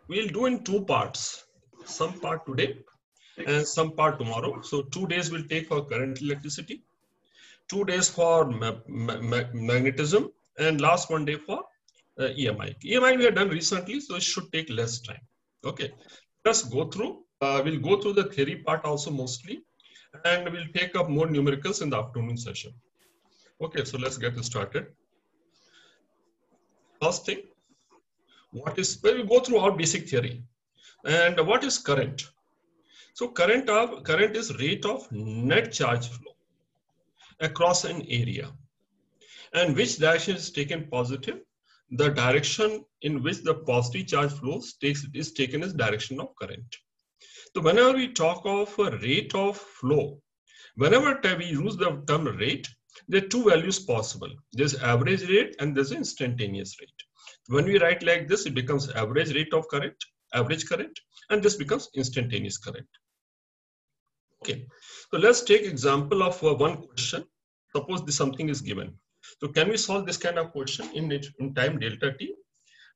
We'll do in two parts, some part today and some part tomorrow. So 2 days will take for current electricity, 2 days for magnetism, and last one day for EMI. EMI we have done recently, so it should take less time. Okay, let's go through. We'll go through the theory part also mostly, and we'll take up more numericals in the afternoon session. Okay, so let's get started. First thing, when we go through our basic theory, and what is current? So current is rate of net charge flow across an area, and which direction is taken positive? The direction in which the positive charge flows is taken as direction of current. So whenever we talk of a rate of flow, whenever we use the term rate, there are two values possible. There's average rate and there's instantaneous rate. When we write like this, it becomes average rate of current, average current, and this becomes instantaneous current. Okay, so let's take example of one question. Suppose this something is given. So can we solve this kind of question in time delta t?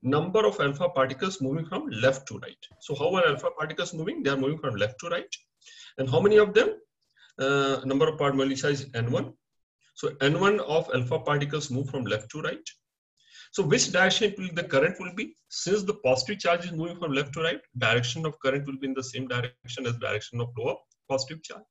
Number of alpha particles moving from left to right. So how are alpha particles moving? They are moving from left to right. And how many of them? Number of part molecular is n1. So n1 of alpha particles move from left to right. So which direction will the current will be? Since the positive charge is moving from left to right, direction of current will be in the same direction as direction of flow of positive charge.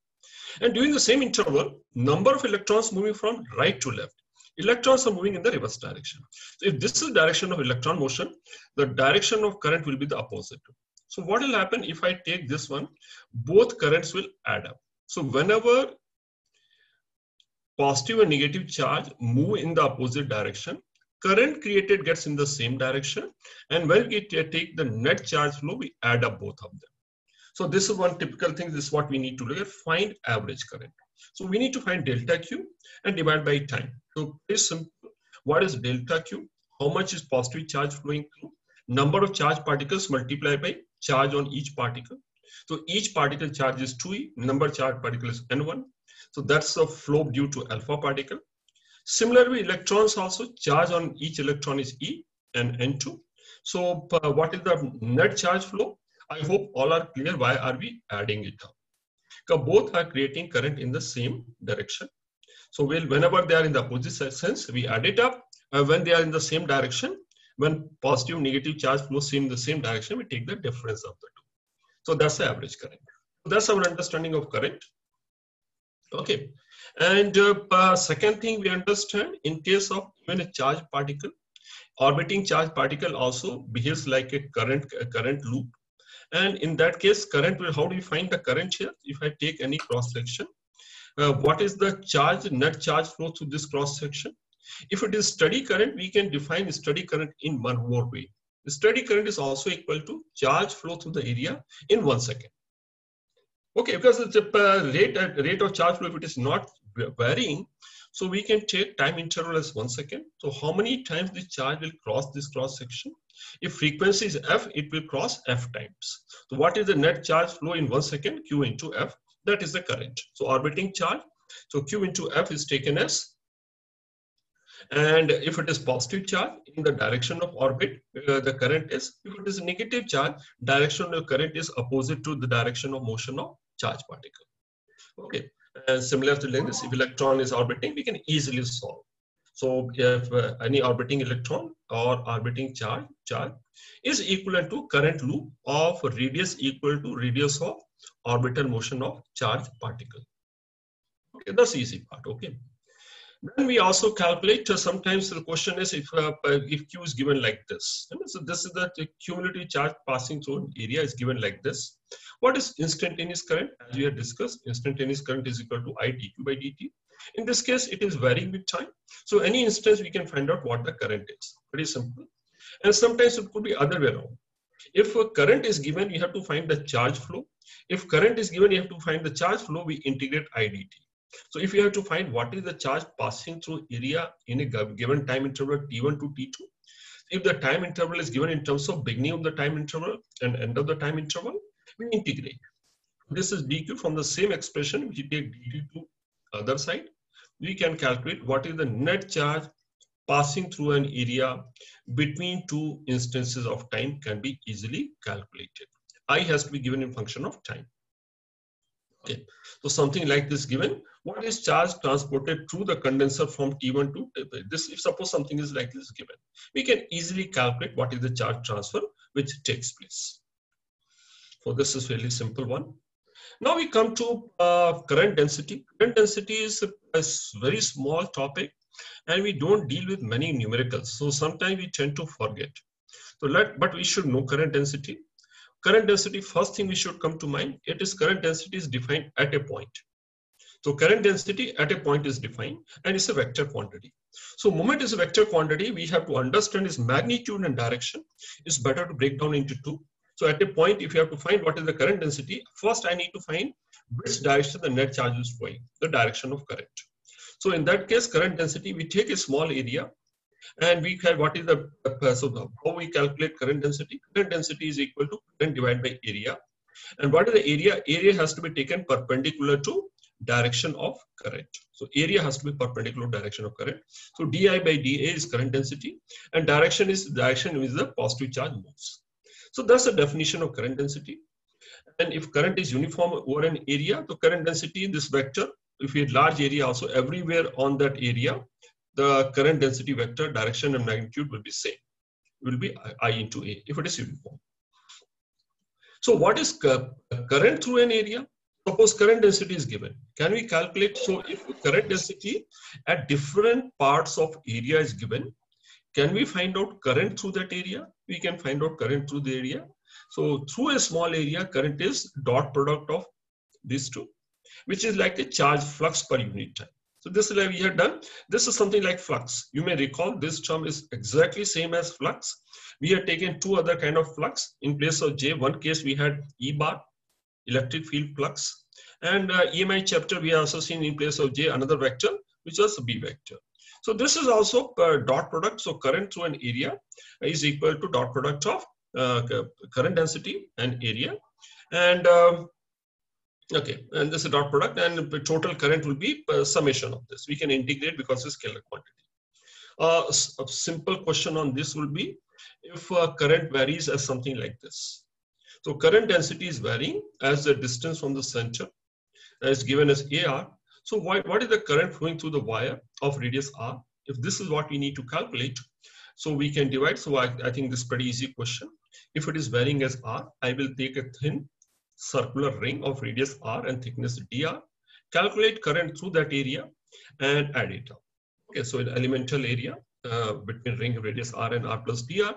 And during the same interval, number of electrons moving from right to left. Electrons are moving in the reverse direction. So if this is direction of electron motion, the direction of current will be the opposite. So what will happen if I take this one? Both currents will add up. So whenever positive and negative charge move in the opposite direction, current created gets in the same direction. And when we take the net charge flow, we add up both of them. So this is one typical thing. This is what we need to look at. Find average current. So we need to find delta Q and divide by time. So very simple. What is delta Q? How much is positive charge flowing through? Number of charge particles multiplied by charge on each particle. So each particle charge is 2e. Number of charge particles is n1. So that's the flow due to alpha particle. Similarly, electrons also charge on each electron is e and n2. So what is the net charge flow? I hope all are clear. Why are we adding it up? Because both are creating current in the same direction. So whenever they are in the opposite sense, we add it up. When they are in the same direction, when positive and negative charge flows in the same direction, we take the difference of the two. So that's the average current. So that's our understanding of current. Okay. And second thing we understand, in case of even a charged particle, orbiting charged particle also behaves like a current loop. And in that case, current will, how do you find the current here? If I take any cross section, what is the charge, net charge flow through this cross section? If it is steady current, we can define steady current in one more way. The steady current is also equal to charge flow through the area in 1 second. Okay, because it's a rate of charge flow, if it is not varying, so we can take time interval as 1 second. So how many times the charge will cross this cross section? If frequency is f, it will cross f times. So what is the net charge flow in 1 second? Q into f. That is the current. So orbiting charge. So Q into f is taken as. And if it is positive charge in the direction of orbit, the current is. If it is a negative charge, direction of current is opposite to the direction of motion of charge particle. Okay. And similar to this, if electron is orbiting, we can easily solve. So if any orbiting electron or orbiting charge is equivalent to current loop of radius equal to radius of orbital motion of charge particle. Okay, that's the easy part. Okay. Then we also calculate, sometimes the question is if Q is given like this. So this is the cumulative charge passing through an area is given like this. What is instantaneous current? As we have discussed, instantaneous current is equal to I dq by dt. In this case, it is varying with time. So any instance, we can find out what the current is. Pretty simple. And sometimes it could be other way around. If a current is given, you have to find the charge flow. If current is given, you have to find the charge flow, we integrate I dt. So if you have to find what is the charge passing through area in a given time interval t1 to t2, if the time interval is given in terms of beginning of the time interval and end of the time interval, we integrate. This is dq from the same expression, we take dt to other side. We can calculate what is the net charge passing through an area between two instances of time can be easily calculated. I has to be given in function of time. Okay, so something like this given, what is charge transported through the condenser from T1 to this? If suppose something is like this given, we can easily calculate what is the charge transfer which takes place. So this is fairly simple one. Now we come to current density. Current density is a very small topic, and we don't deal with many numericals. So sometimes we tend to forget. So but we should know current density. Current density, first thing we should come to mind, it is current density is defined at a point. So current density at a point is defined and it's a vector quantity. So moment is a vector quantity, we have to understand its magnitude and direction. It's better to break down into two. So at a point, if you have to find what is the current density, first I need to find which direction the net charge is going, the direction of current. So in that case, current density, we take a small area and we have what is the, so how we calculate current density? Current density is equal to current divided by area. And what is the area? Area has to be taken perpendicular to direction of current. So area has to be perpendicular to direction of current. So di by dA is current density and direction is the positive charge moves. So that's the definition of current density. And if current is uniform over an area, the current density in this vector, if we have large area also, everywhere on that area, the current density vector direction and magnitude will be same. It will be I into A if it is uniform. So what is current through an area? Suppose current density is given. Can we calculate? So if current density at different parts of area is given, can we find out current through that area? We can find out current through the area. So through a small area, current is dot product of these two, which is like a charge flux per unit time. So this is like we have done. This is something like flux. You may recall this term is exactly same as flux. We have taken two other kind of flux. In place of J, one case we had E bar, electric field flux. And EMI chapter, we have also seen in place of J another vector, which was B vector. So this is also dot product. So current through an area is equal to dot product of current density and area. And okay, and this is dot product, and the total current will be summation of this. We can integrate because it's scalar quantity. A simple question on this will be if current varies as something like this. So current density is varying as the distance from the center is given as AR. So what is the current flowing through the wire of radius R? If this is what we need to calculate, so we can divide. So I think this is pretty easy question. If it is varying as R, I will take a thin circular ring of radius R and thickness dr, calculate current through that area and add it up. Okay, so in elemental area between ring radius R and R plus dr,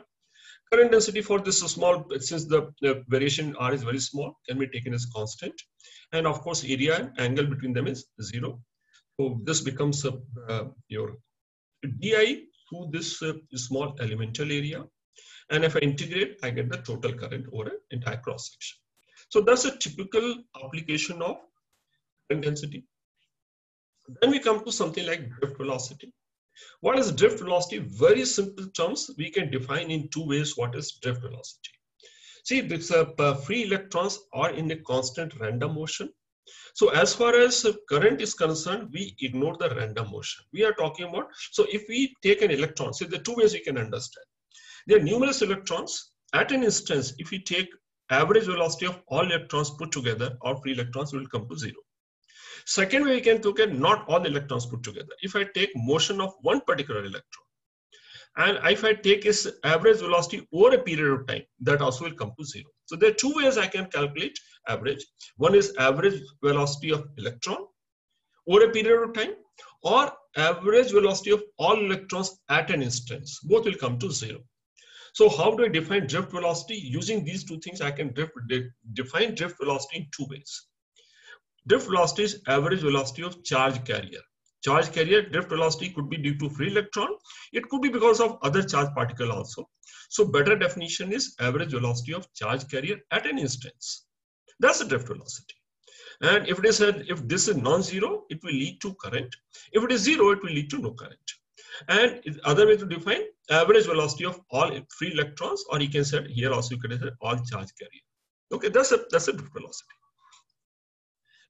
current density for this is small, since the variation R is very small, can be taken as constant. And of course, area and angle between them is 0. So this becomes your di through this small elemental area. And if I integrate, I get the total current over an entire cross section. So that's a typical application of current density. Then we come to something like drift velocity. What is drift velocity? Very simple terms. We can define in two ways what is drift velocity. See, this free electrons are in a constant random motion. So as far as current is concerned, we ignore the random motion. We are talking about, so if we take an electron, see, there are two ways we can understand. There are numerous electrons. At an instance, if we take average velocity of all electrons put together, all free electrons will come to 0. Second way, we can look at not all electrons put together. If I take motion of one particular electron, and if I take its average velocity over a period of time, that also will come to 0. So there are two ways I can calculate average. One is average velocity of electron over a period of time, or average velocity of all electrons at an instance. Both will come to 0. So how do I define drift velocity? Using these two things, I can define drift velocity in two ways. Drift velocity is average velocity of charge carrier. Charge carrier drift velocity could be due to free electron. It could be because of other charge particle also. So better definition is average velocity of charge carrier at an instance. That's the drift velocity. And if this is non-zero, it will lead to current. If it is 0, it will lead to no current. And other way to define average velocity of all free electrons, or you can say here also you can say all charge carrier. Okay, that's a drift velocity.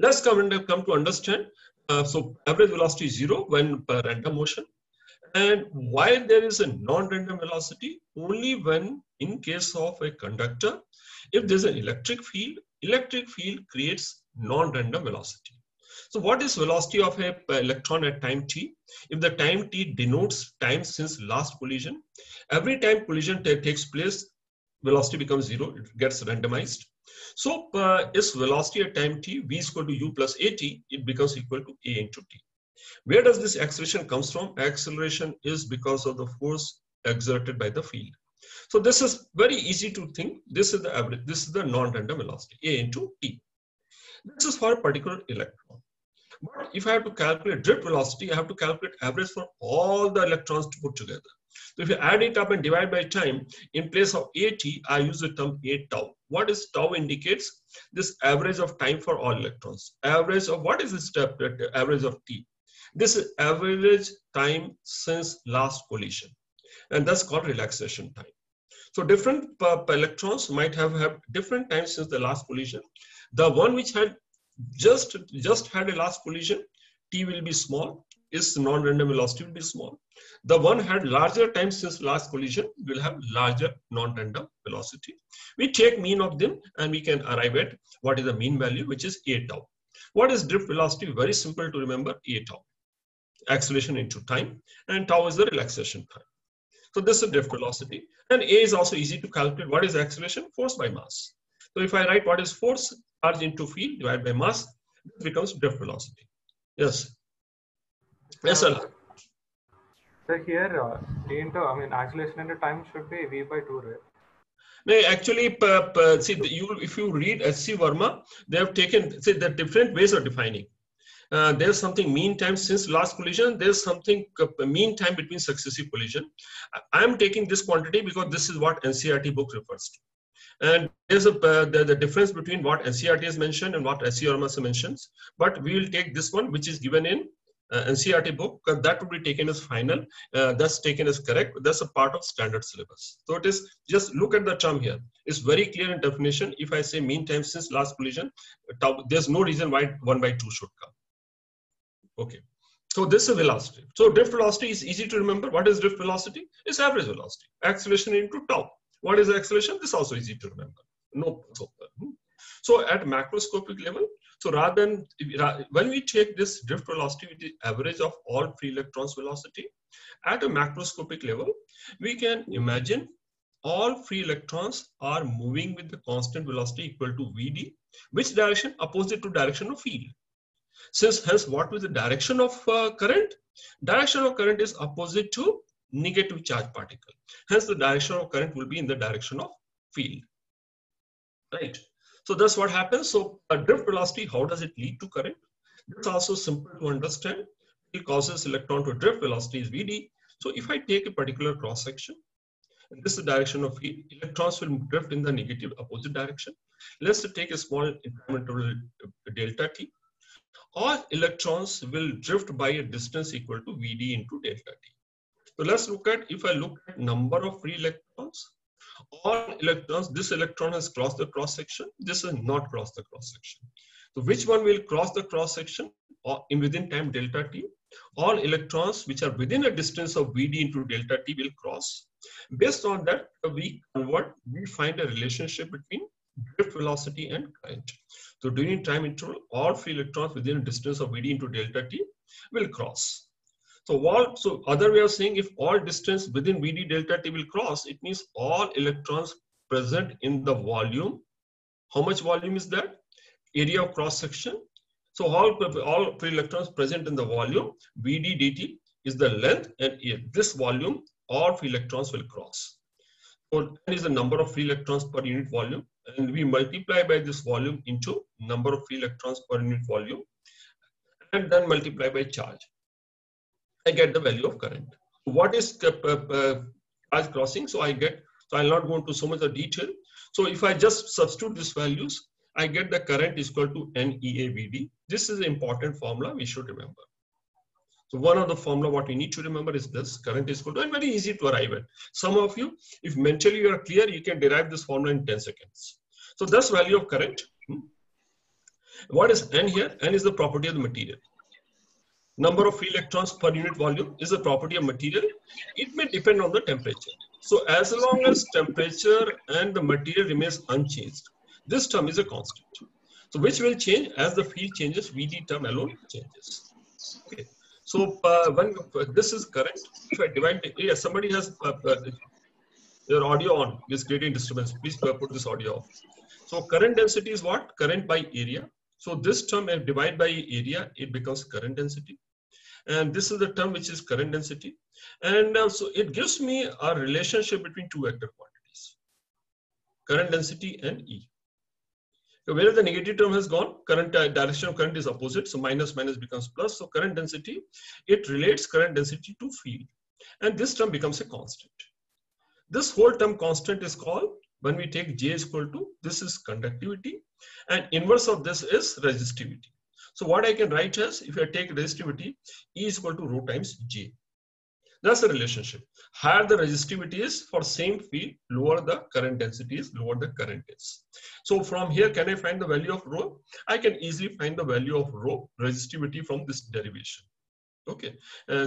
Let's come to understand. So average velocity is 0 when per random motion, And while there is a non-random velocity, only when in case of a conductor, if there's an electric field creates non-random velocity. So what is velocity of an electron at time t? If the time t denotes time since last collision, every time collision takes place, velocity becomes 0, it gets randomized. So its velocity at time t, v is equal to u plus at, it becomes equal to a into t. Where does this acceleration comes from? Acceleration is because of the force exerted by the field. So this is very easy to think. This is the average, this is the non-random velocity, a into t. This is for a particular electron. But if I have to calculate drift velocity, I have to calculate average for all the electrons to put together. So if you add it up and divide by time, in place of at, I use the term a tau. What is tau indicates? This average of time for all electrons. Average of what is this step? Average of t. This is average time since last collision, and that's called relaxation time. So different electrons might have different times since the last collision. The one which had just had a last collision, t will be small, its non-random velocity will be small. The one had larger time since last collision will have larger non-random velocity. We take mean of them and we can arrive at what is the mean value, which is a tau. What is drift velocity? Very simple to remember, a tau. Acceleration into time, and tau is the relaxation time. So this is drift velocity, and a is also easy to calculate. What is acceleration? Force by mass. So if I write what is force, charge into field divided by mass, this becomes drift velocity. Yes. Yes, sir. So here, acceleration into time should be v by 2, right? No, actually, see, if you read S.C. Verma, they have taken, see, the different ways of defining. There's something mean time since last collision. There's something mean time between successive collision. I'm taking this quantity because this is what NCERT book refers to. And there's the difference between what NCERT has mentioned and what S.C. Verma mentions. But we will take this one, which is given in NCERT book, because that will be taken as final. That's taken as correct. That's a part of standard syllabus. So it is, just look at the term here. It's very clear in definition. If I say mean time since last collision, there's no reason why 1 by 2 should come. Okay, so this is velocity. So drift velocity is easy to remember. What is drift velocity? It's average velocity. Acceleration into tau. What is acceleration? This is also easy to remember. No. So at macroscopic level, so rather than, when we take this drift velocity, which is average of all free electrons velocity, at a macroscopic level, we can imagine all free electrons are moving with the constant velocity equal to Vd. Which direction? Opposite to direction of field. Since hence, what was the direction of current? Direction of current is opposite to negative charge particle. Hence, the direction of current will be in the direction of field. Right. So that's what happens. So drift velocity, how does it lead to current? It's also simple to understand. It causes electron to drift. Velocity is Vd. So if I take a particular cross section, and this is the direction of field, electrons will drift in the negative opposite direction. Let's take a small incremental delta t. All electrons will drift by a distance equal to Vd into delta t. So let's look at, if I look at number of free electrons, all electrons, this electron has crossed the cross section, this has not crossed the cross section. So which one will cross the cross section or in within time delta t? All electrons which are within a distance of Vd into delta t will cross. Based on that, we find a relationship between drift velocity and current. So during time interval, all free electrons within a distance of Vd into delta t will cross. So other way of saying, if all distance within Vd delta t will cross, it means all electrons present in the volume. How much volume is that? Area of cross section. So all free electrons present in the volume, Vd dt is the length, and this volume, all free electrons will cross. So that is the number of free electrons per unit volume, and we multiply by this volume into number of free electrons per unit volume, and then multiply by charge. I get the value of current. What is charge crossing? So I'll not go into so much of detail. So if I just substitute these values, I get the current is equal to NEAVD. This is an important formula we should remember. So one of the formula what we need to remember is this: current is equal to, and very easy to arrive at. Some of you, if mentally you are clear, you can derive this formula in 10 seconds. So that's value of current. What is N here? N is the property of the material. Number of free electrons per unit volume is a property of material. It may depend on the temperature. So as long as temperature and the material remains unchanged, this term is a constant. So which will change as the field changes, VD term alone changes. Okay. So when this is current, if I divide, yeah, somebody has your audio on, is creating disturbance. Please put this audio off. So current density is what? Current by area. So this term, if divide by area, it becomes current density. And this is the term which is current density. And so it gives me a relationship between two vector quantities, current density and E. So where the negative term has gone, current direction of current is opposite. So minus minus becomes plus. So current density, it relates current density to field. And this term becomes a constant. This whole term constant is called, when we take J is equal to, this is conductivity. And inverse of this is resistivity. So what I can write as, if I take resistivity, E is equal to rho times J. That's the relationship. Higher the resistivity is for same field, lower the current density is, lower the current is. So from here, can I find the value of rho? I can easily find the value of rho, resistivity, from this derivation. Okay,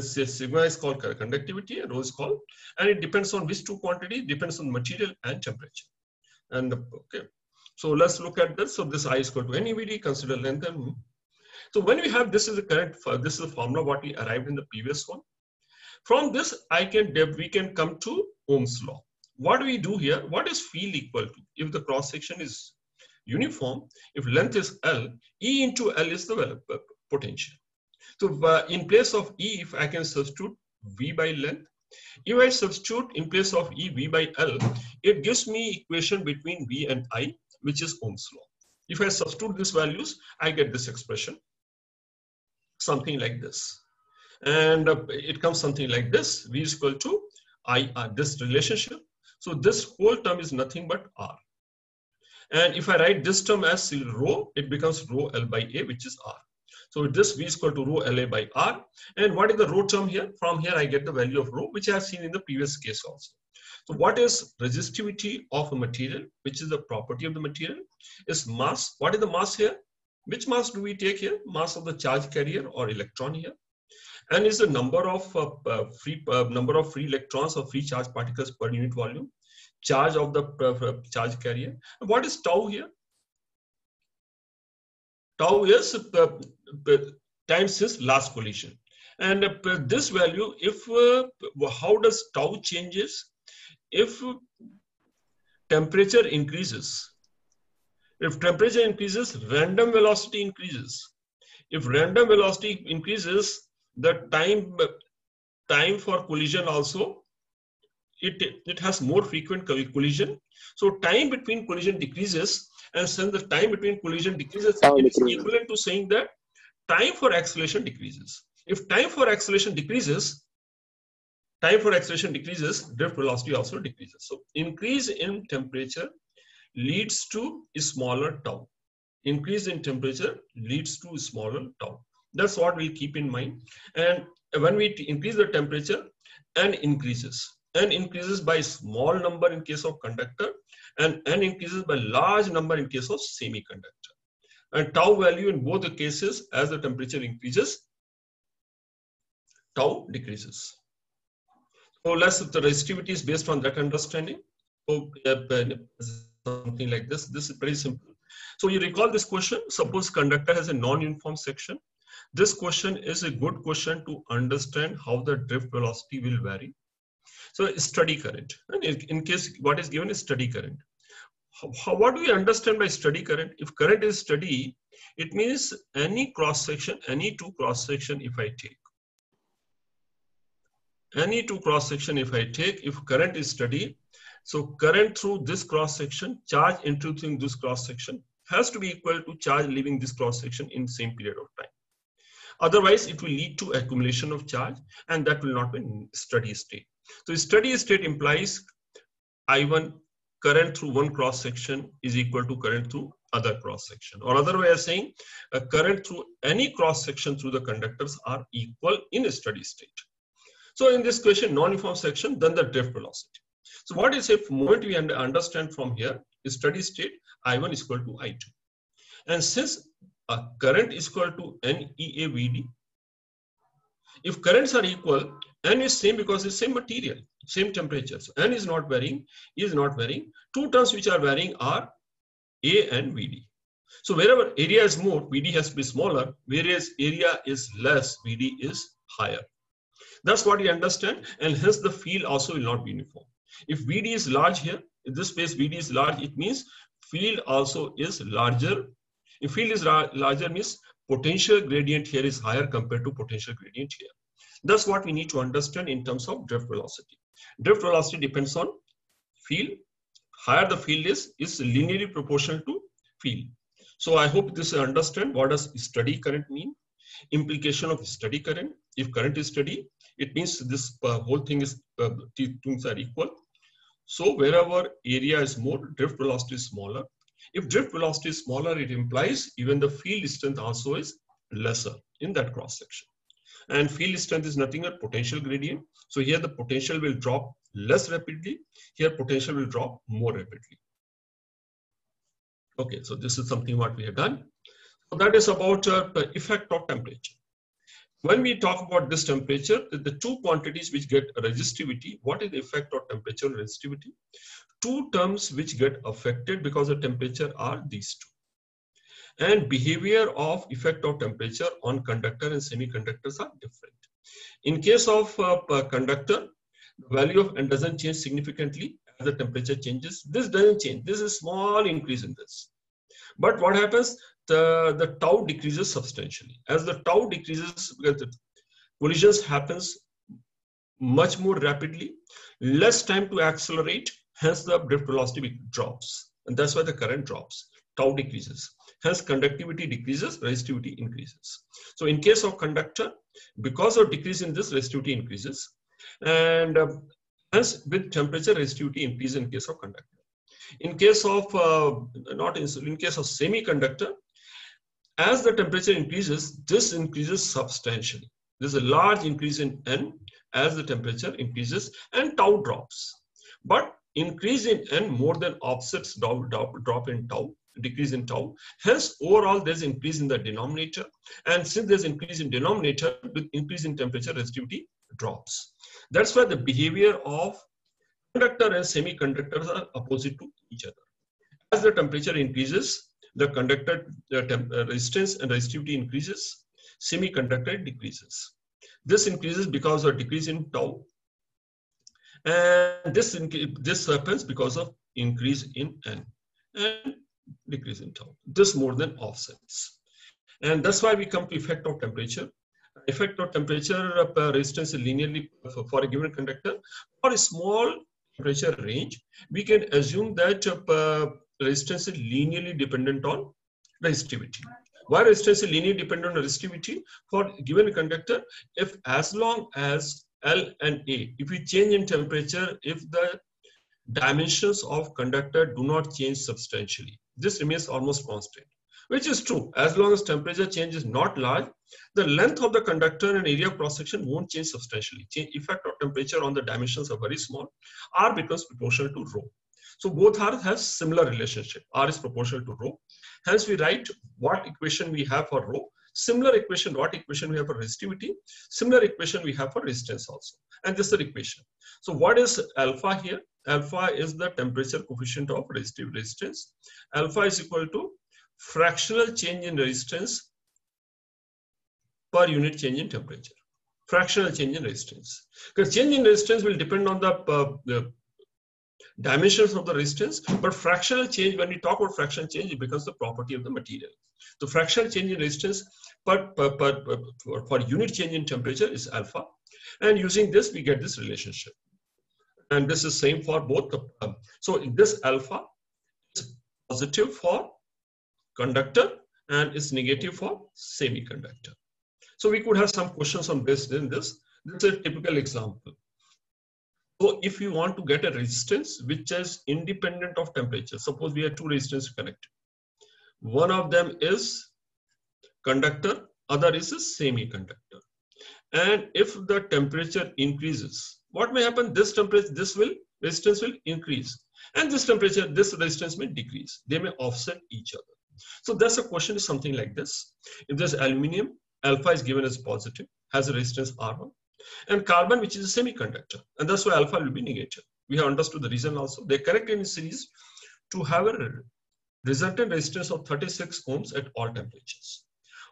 sigma is called conductivity and rho is called, and it depends on which two quantities, depends on material and temperature. And okay, so let's look at this. So this I is equal to NEVD, consider length and. So when we have, this is the current, this is the formula what we arrived in the previous one. From this, we can come to Ohm's law. What do we do here? What is field equal to? If the cross section is uniform, if length is L, E into L is the potential. So in place of E, if I can substitute V by length, if I substitute in place of E, V by L, it gives me equation between V and I, which is Ohm's law. If I substitute these values, I get this expression, something like this. And it comes something like this, V is equal to I, this relationship. So this whole term is nothing but R. And if I write this term as rho, it becomes rho L by A, which is R. So this V is equal to rho LA by R. And what is the rho term here? From here, I get the value of rho, which I have seen in the previous case also. So what is resistivity of a material, which is the property of the material, is mass. What is the mass here? Which mass do we take here? Mass of the charge carrier or electron here. And is the number of free electrons or free charge particles per unit volume, charge of the charge carrier. And what is tau here? Tau is time since last collision. And this value, if how does tau changes? If temperature increases, if temperature increases, random velocity increases. If random velocity increases, the time for collision also, it has more frequent collision. So time between collision decreases, and since the time between collision decreases, it is equivalent to saying that time for acceleration decreases. If time for acceleration decreases, drift velocity also decreases. So increase in temperature leads to a smaller tau. Increase in temperature leads to a smaller tau. That's what we'll keep in mind. And when we increase the temperature, N increases by small number in case of conductor, and N increases by large number in case of semiconductor. And tau value in both the cases, as the temperature increases, tau decreases. So the resistivity is based on that understanding. So something like this. This is very simple. So you recall this question. Suppose conductor has a non-uniform section. This question is a good question to understand how the drift velocity will vary. So steady current. And in case what is given is steady current. What do we understand by steady current? If current is steady, it means any cross section, any two cross section if I take. Any two cross section if I take, if current is steady, so current through this cross section, charge entering this cross section has to be equal to charge leaving this cross section in the same period of time. Otherwise, it will lead to accumulation of charge, and that will not be steady state. So steady state implies I1 current through one cross section is equal to current through other cross section. Or other way of saying, a current through any cross section through the conductors are equal in a steady state. So in this question, non-uniform section, then the drift velocity. So what is a moment we understand from here is steady state I1 is equal to I2. And since a current is equal to NEAVD, If currents are equal, N is same because it's same material, same temperature. So N is not varying, is not varying. Two terms which are varying are A and VD. So wherever area is more, VD has to be smaller, whereas area is less, VD is higher. That's what we understand, and hence the field also will not be uniform. If VD is large here, in this space VD is large, it means field also is larger. If field is larger means potential gradient here is higher compared to potential gradient here. That's what we need to understand in terms of drift velocity. Drift velocity depends on field. Higher the field is linearly proportional to field. So I hope this understand what does steady current mean. Implication of steady current. If current is steady, it means this whole thing is things are equal. So wherever area is more, drift velocity is smaller. If drift velocity is smaller, it implies even the field strength also is lesser in that cross section. And field strength is nothing but potential gradient. So here the potential will drop less rapidly. Here potential will drop more rapidly. Okay, so this is something what we have done. So that is about the effect of temperature. When we talk about this temperature, the two quantities which get resistivity, what is the effect of temperature and resistivity? Two terms which get affected because of temperature are these two. And behavior of effect of temperature on conductor and semiconductors are different. In case of conductor, the value of N doesn't change significantly as the temperature changes. This doesn't change. This is a small increase in this. But what happens? The tau decreases substantially. As the tau decreases, because the collisions happens much more rapidly, less time to accelerate, hence the drift velocity drops. And that's why the current drops. Tau decreases. Hence conductivity decreases, resistivity increases. So in case of conductor, because of decrease in this, resistivity increases. And hence with temperature, resistivity increases in case of conductor. In case of in case of semiconductor, as the temperature increases, this increases substantially. There's a large increase in N as the temperature increases and tau drops. But increase in N more than offsets drop in tau, decrease in tau. Hence, overall, there's increase in the denominator. And since there's increase in denominator, with increase in temperature, resistivity drops. That's why the behavior of conductor and semiconductors are opposite to each other. As the temperature increases, the conductor resistance and resistivity increases, semiconductor decreases. This increases because of decrease in tau, and this happens because of increase in N and decrease in tau. This more than offsets, and that's why we come to effect of temperature. Effect of temperature resistance is linearly for a given conductor. For a small temperature range, we can assume that resistance is linearly dependent on resistivity. Why resistance is linearly dependent on resistivity? For given conductor, if as long as L and A, if we change in temperature, if the dimensions of conductor do not change substantially, this remains almost constant, which is true. As long as temperature change is not large, the length of the conductor and area of cross section won't change substantially. Effect of temperature on the dimensions are very small. R becomes proportional to rho. So both R have similar relationship. R is proportional to rho. Hence we write what equation we have for rho. Similar equation, what equation we have for resistivity. Similar equation we have for resistance also. And this is the equation. So what is alpha here? Alpha is the temperature coefficient of resistive resistance. Alpha is equal to fractional change in resistance per unit change in temperature. Fractional change in resistance. Because change in resistance will depend on the dimensions of the resistance, but fractional change, when we talk about fractional change, it becomes the property of the material. So fractional change in resistance for unit change in temperature is alpha. And using this, we get this relationship. And this is same for both. So this alpha is positive for conductor and is negative for semiconductor. So we could have some questions on this in this. This is a typical example. So if you want to get a resistance which is independent of temperature, suppose we have two resistors connected. One of them is conductor, other is a semiconductor. And if the temperature increases, what may happen? This temperature, resistance will increase. And this temperature, this resistance may decrease. They may offset each other. So that's a question is something like this. If there's aluminum alpha is given as positive, has a resistance R1, and carbon, which is a semiconductor, and that's why alpha will be negative. We have understood the reason also. They correct in series to have a resultant resistance of 36 ohms at all temperatures.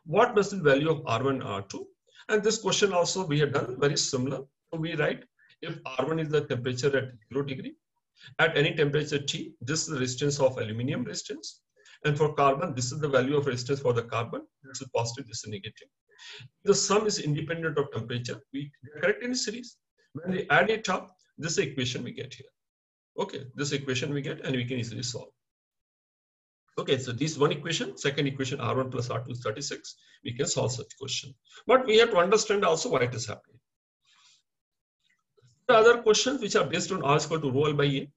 What was the value of R1 and R2? And this question also we have done very similar. So we write if R1 is the temperature at 0 degree, at any temperature T, this is the resistance of aluminum resistance. And for carbon, this is the value of resistance for the carbon. This is positive, this is negative. The sum is independent of temperature. We correct in series. When we add it up, this is the equation we get here. Okay, this equation we get, and we can easily solve. Okay, so this one equation, second equation R1 plus R2 is 36. We can solve such question. But we have to understand also why it is happening. The other questions which are based on R is equal to rho L by A,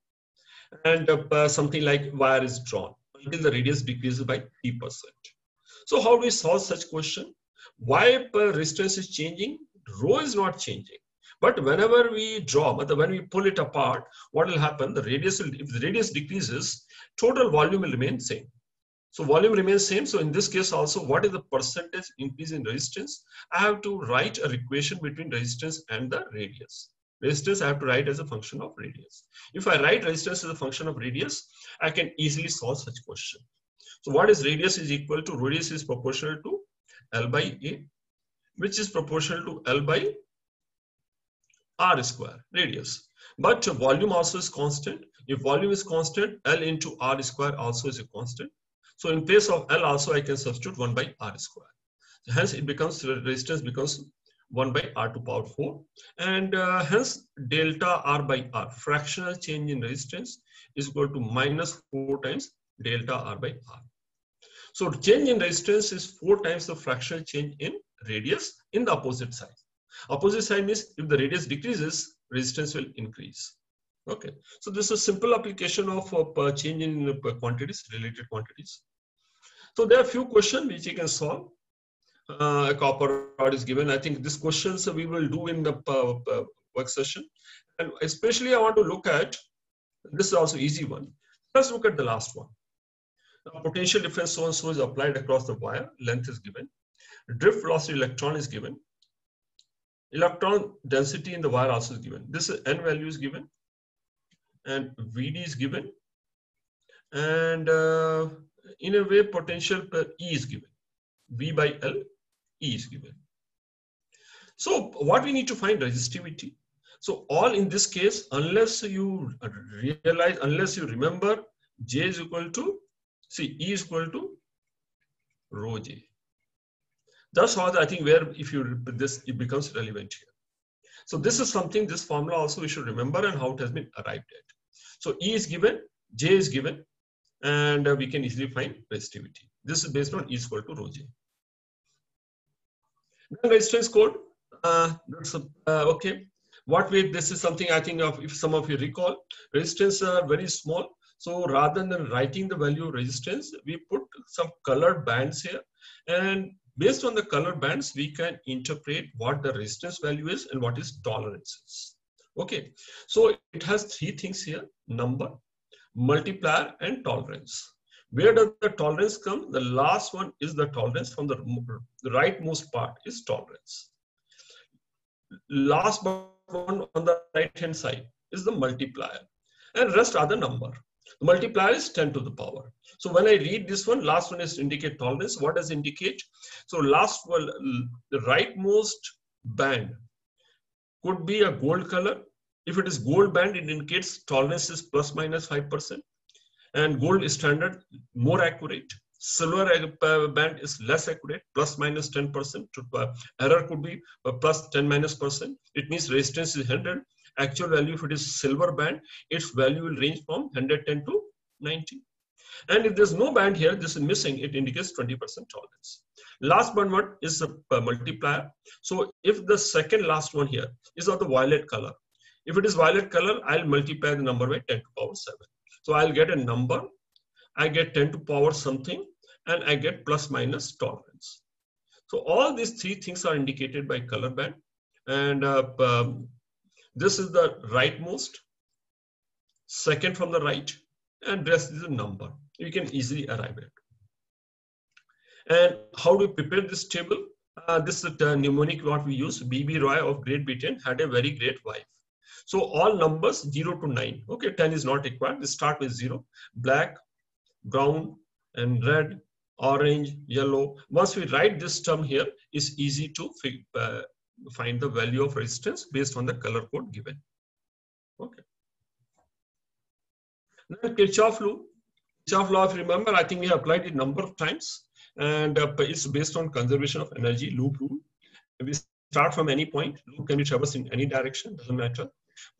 and something like wire is drawn until the radius decreases by 3%. So how do we solve such question? Why resistance is changing? Rho is not changing. But whenever we draw, when we pull it apart, what will happen? The radius will, if the radius decreases, total volume will remain same. So volume remains same. So in this case also, what is the percentage increase in resistance? I have to write a equation between resistance and the radius. Resistance I have to write as a function of radius. If I write resistance as a function of radius, I can easily solve such question. So what is radius is equal to, radius is proportional to L by A, which is proportional to L by R square, radius. But volume also is constant. If volume is constant, L into R square also is a constant. So in place of L also I can substitute 1 by R square. So hence it becomes, resistance becomes 1 by R to power 4. And hence delta R by R, fractional change in resistance, is equal to minus 4 times delta R by R. So change in resistance is 4 times the fractional change in radius in the opposite side. Opposite side means if the radius decreases, resistance will increase. Okay, so this is a simple application of change in quantities, related quantities. So there are a few questions which you can solve. A copper rod is given. I think these questions we will do in the work session. And especially I want to look at, this is also easy one. Let's look at the last one. Now, potential difference so and so is applied across the wire. Length is given. Drift velocity electron is given. Electron density in the wire also is given. This is N value is given. And Vd is given. And in a way, potential per E is given. V by L, E is given. So what we need to find resistivity. So all in this case, unless you realize, unless you remember, J is equal to, see, E is equal to rho J. That's how I think where if you this it becomes relevant here. So this is something, this formula also we should remember and how it has been arrived at. So E is given, J is given, and we can easily find resistivity. This is based on E is equal to rho J. Then resistance code. Okay. What way? This is something I think of, if some of you recall, resistance are very small. So rather than writing the value of resistance, we put some colored bands here, and based on the colored bands, we can interpret what the resistance value is and what is tolerances. Okay, so it has 3 things here: number, multiplier, and tolerance. Where does the tolerance come? The last one is the tolerance. From the rightmost part is tolerance. Last one on the right hand side is the multiplier, and rest are the number. The multiplier is 10 to the power. So when I read this one, last one is to indicate tolerance. What does it indicate? So last one, the rightmost band could be a gold color. If it is gold band, it indicates tolerance is plus minus 5%. And gold is standard, more accurate. Silver band is less accurate, plus minus 10%. Error could be plus 10 minus percent. It means resistance is 100. Actual value, if it is silver band, its value will range from 110 to 90. And if there's no band here, this is missing, it indicates 20% tolerance. Last but one is a multiplier. So if the second last one here is of the violet color, if it is violet color, I'll multiply the number by 10 to power 7. So I'll get a number, I get 10 to power something, and I get plus minus tolerance. So all these 3 things are indicated by color band. And this is the rightmost, second from the right, and rest is a number. You can easily arrive at. And how do you prepare this table? This is the mnemonic what we use. B.B. Roy of Great Britain had a very great wife. So all numbers 0 to 9. Okay, 10 is not required. We start with 0. Black, brown, and red, orange, yellow. Once we write this term here, it's easy to find the value of resistance based on the color code given. Okay. Then Kirchhoff law. Kirchhoff law, if you remember, I think we have applied it a number of times, and it's based on conservation of energy, loop rule. We start from any point, loop can be traversed in any direction, doesn't matter.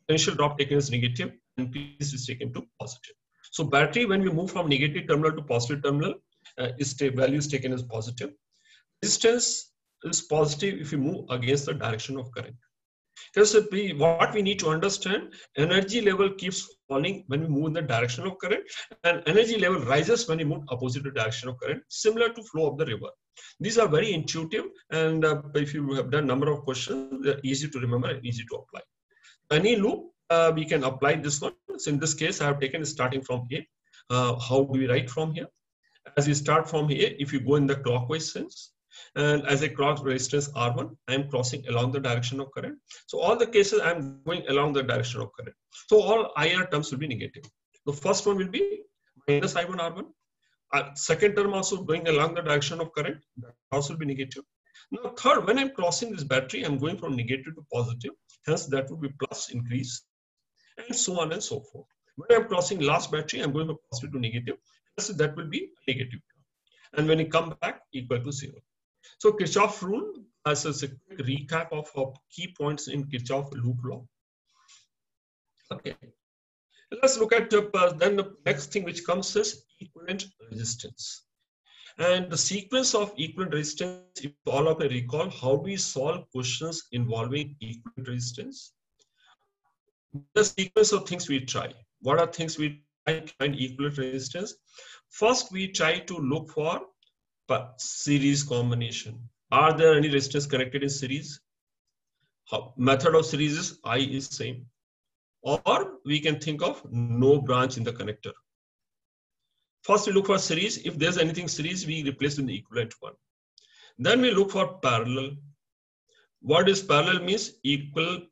Potential drop taken is negative, and piece is taken to positive. So battery, when we move from negative terminal to positive terminal, value is taken as positive. Resistance is positive if we move against the direction of current. Because what we need to understand, energy level keeps falling when we move in the direction of current, and energy level rises when we move opposite the direction of current, similar to flow of the river. These are very intuitive, and if you have done a number of questions, they're easy to remember and easy to apply. Any loop, we can apply this one. So in this case, I have taken starting from A. How do we write from here? As we start from here, if you go in the clockwise sense, and as I cross resistance R1, I am crossing along the direction of current. So all the cases, I'm going along the direction of current. So all IR terms will be negative. The first one will be minus I1 R1. Second term also going along the direction of current, that also will be negative. Now third, when I'm crossing this battery, I'm going from negative to positive. Hence that would be plus increase, and so on and so forth. When I'm crossing last battery, I'm going from positive to negative. So that will be negative. And when you come back, equal to 0. So Kirchhoff rule, as a quick recap of key points in Kirchhoff loop law. Okay, let's look at then the next thing which comes is equivalent resistance. And the sequence of equivalent resistance, if all of you recall, how we solve questions involving equivalent resistance. The sequence of things we try. What are things we try to find equivalent resistance? First, we try to look for series combination. Are there any resistance connected in series? Method of series is I is same. Or we can think of no branch in the connector. First we look for series. If there's anything series, we replace with the equivalent one. Then we look for parallel. What is parallel means? Equal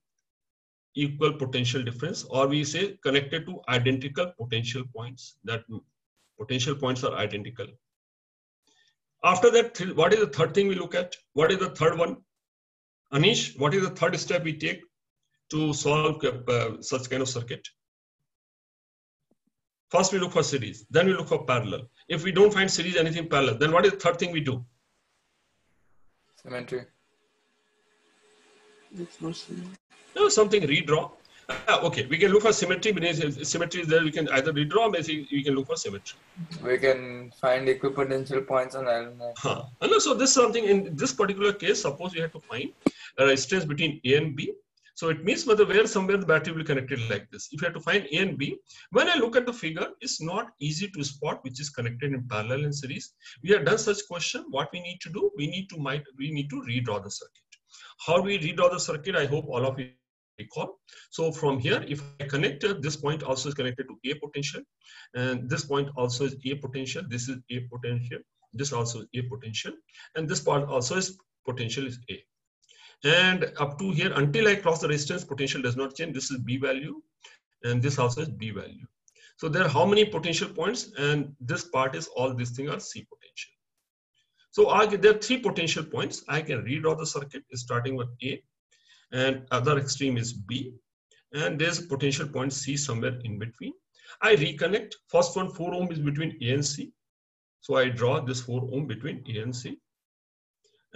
potential difference, or we say connected to identical potential points. That potential points are identical. After that, what is the third thing we look at? What is the third one? Anish, what is the third step we take to solve such kind of circuit? First, we look for series. Then we look for parallel. If we don't find series, anything parallel, then what is the third thing we do? Symmetry. No, something redraw. Okay, we can look for symmetry. Symmetry is there. We can either redraw, or we can look for symmetry. We can find equipotential points on element. So this is something in this particular case. Suppose we have to find a resistance between A and B. So it means where somewhere the battery will be connected like this. If you have to find A and B, when I look at the figure, it's not easy to spot which is connected in parallel and series. We have done such question. What we need to do, we need to redraw the circuit. How do we redraw the circuit? I hope all of you recall. So from here, if I connect this point also is connected to A potential, and this point also is A potential. This is A potential. This also is A potential, and this part also is potential is A. And up to here, until I cross the resistance, potential does not change. This is B value, and this also is B value. So there are how many potential points, and this part is all these things are C potential. So there are 3 potential points. I can redraw the circuit starting with A, and other extreme is B, and there's a potential point C somewhere in between. I reconnect. First one 4 ohm is between A and C. So I draw this 4 ohm between A and C.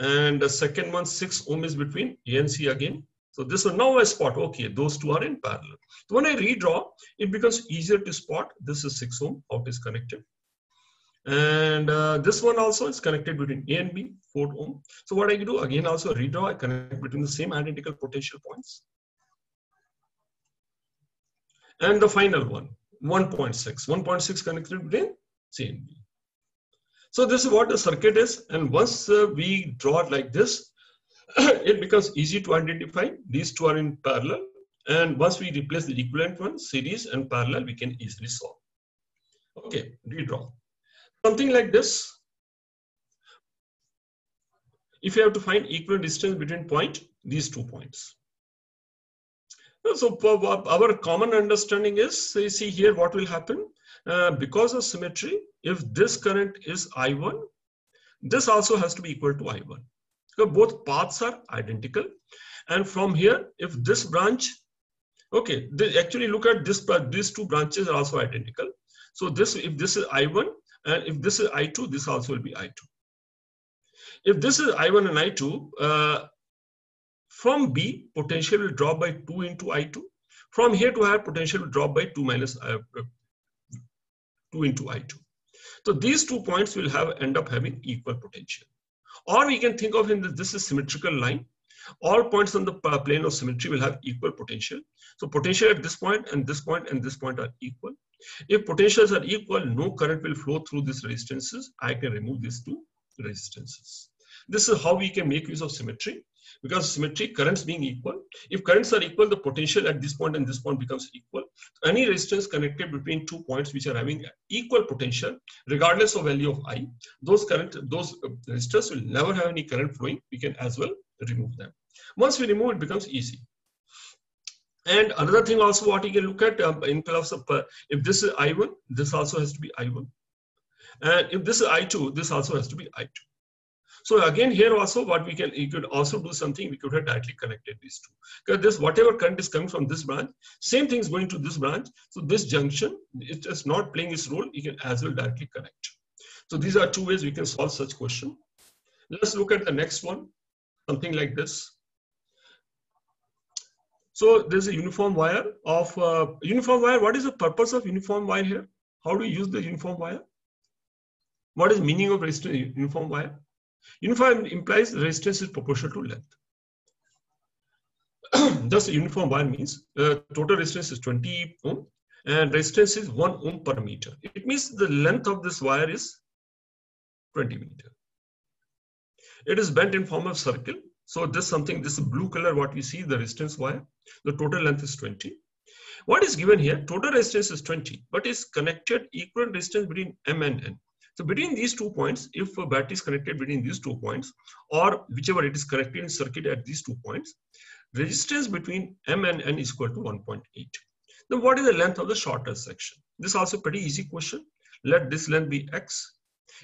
And the second one 6 ohm is between A and C again. So this one now I spot, okay, those two are in parallel. So when I redraw, it becomes easier to spot. This is 6 ohm, how it is connected. And this one also is connected between A and B, 4 ohm. So what I do, again also redraw, I connect between the same identical potential points. And the final one, 1.6. 1.6 connected between C and B. So this is what the circuit is. And once we draw it like this, it becomes easy to identify. These two are in parallel. And once we replace the equivalent one, series and parallel, we can easily solve. Okay, redraw. Something like this. if you have to find equivalent distance between these 2 points. So our common understanding is, so you see here what will happen, because of symmetry, if this current is I1, this also has to be equal to I1. So both paths are identical. And from here, if this branch, okay, actually look at this, these 2 branches are also identical. So this, if this is I1 and if this is I2, this also will be I2. If this is I1 and I2, from B, potential will drop by 2 into I2. From here to here, potential will drop by 2 minus 2 into I2. So these 2 points will end up having equal potential. Or we can think of this is symmetrical line. All points on the plane of symmetry will have equal potential. So potential at this point and this point and this point are equal. If potentials are equal, no current will flow through these resistances. I can remove these 2 resistances. This is how we can make use of symmetry. Because symmetry, currents being equal, if currents are equal, the potential at this point and this point becomes equal. Any resistance connected between 2 points which are having equal potential, regardless of value of I, those resistors will never have any current flowing. We can as well remove them. Once we remove, it becomes easy. And another thing also what you can look at in terms of, if this is I1, this also has to be I1. And if this is I2, this also has to be I2. So again, here also what you could also do something, we could have directly connected these 2. Because this, whatever current is coming from this branch, same thing is going to this branch. So this junction, it is not playing its role, you can as well directly connect. So these are 2 ways we can solve such question. Let's look at the next one, something like this. So there's a uniform wire of, uniform wire. What is the purpose of uniform wire here? How do you use the uniform wire? What is meaning of uniform wire? Uniform implies resistance is proportional to length. Thus, uniform wire means total resistance is 20 ohm and resistance is 1 ohm per meter. It means the length of this wire is 20 meter. It is bent in form of circle. So this blue color, what we see, the resistance wire, the total length is 20. What is given here? Total resistance is 20, but is connected equivalent resistance between M and N. So between these 2 points, if a battery is connected between these 2 points, or whichever it is connected in circuit at these 2 points, resistance between M and N is equal to 1.8. Then what is the length of the shortest section? This is also pretty easy question. Let this length be X.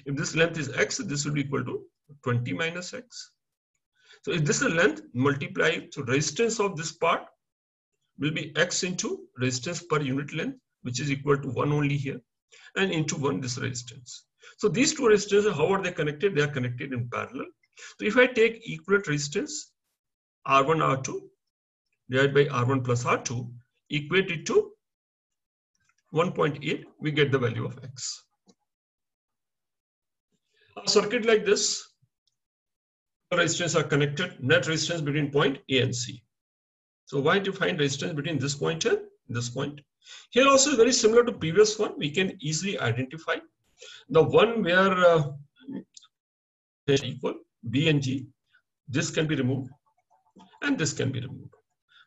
If this length is X, this will be equal to 20 minus X. So if this is length, multiply, so resistance of this part will be X into resistance per unit length, which is equal to 1 only here, and into 1 this resistance. So these 2 resistances, how are they connected? They are connected in parallel. So if I take equivalent resistance, R1, R2, divided by R1 plus R2, equate it to 1.8, we get the value of X. A circuit like this, resistance are connected, net resistance between point A and C. So why do you find resistance between this point and this point? Here also is very similar to previous one. We can easily identify the one where equal B and G. This can be removed and this can be removed.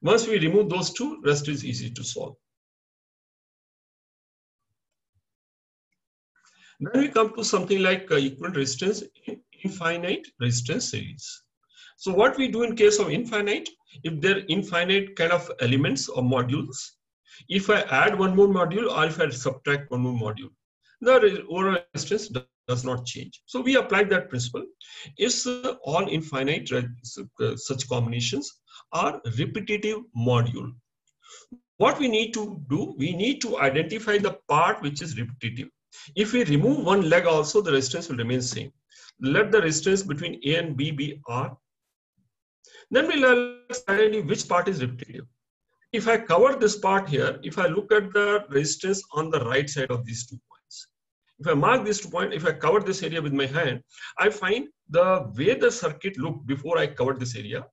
Once we remove those 2, rest is easy to solve. Then we come to something like equivalent resistance in infinite resistance series. So what we do in case of infinite, if there are infinite kind of elements or modules, if I add one more module or if I subtract one more module, the overall resistance does not change. So we applied that principle. If all infinite such combinations are repetitive module, what we need to do, we need to identify the part which is repetitive. If we remove one leg also, the resistance will remain same. Let the resistance between A and B be R. Then we'll identify which part is repetitive. If I cover this part here, if I look at the resistance on the right side of these 2 points, if I mark these 2 points, if I cover this area with my hand, I find the way the circuit looked before I covered this area,